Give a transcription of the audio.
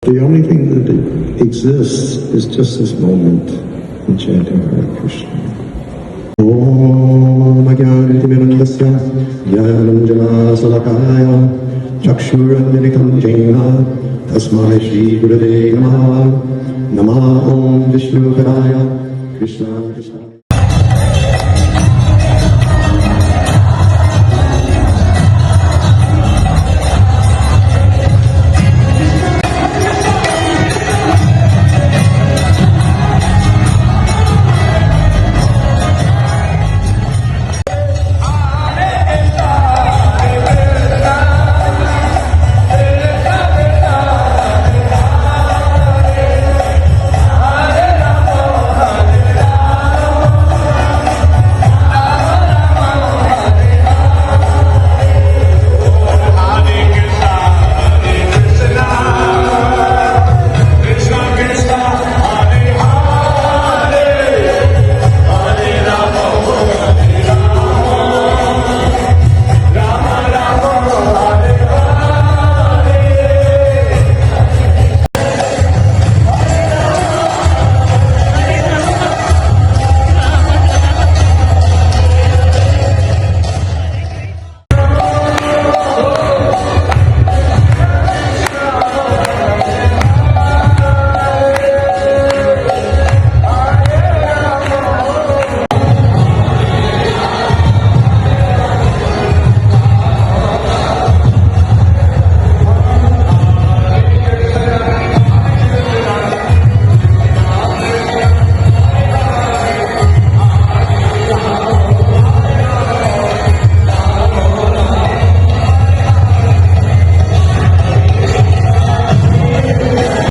The only thing that exists is just this moment in chanting Hare Krishna. Om Ajnanatimirandasya Jnananjana Salakaya Chakshurandilitam Jena Tasmai Shri Gurave Namaha Namah Om Vishnu Padaya Krishna Krishna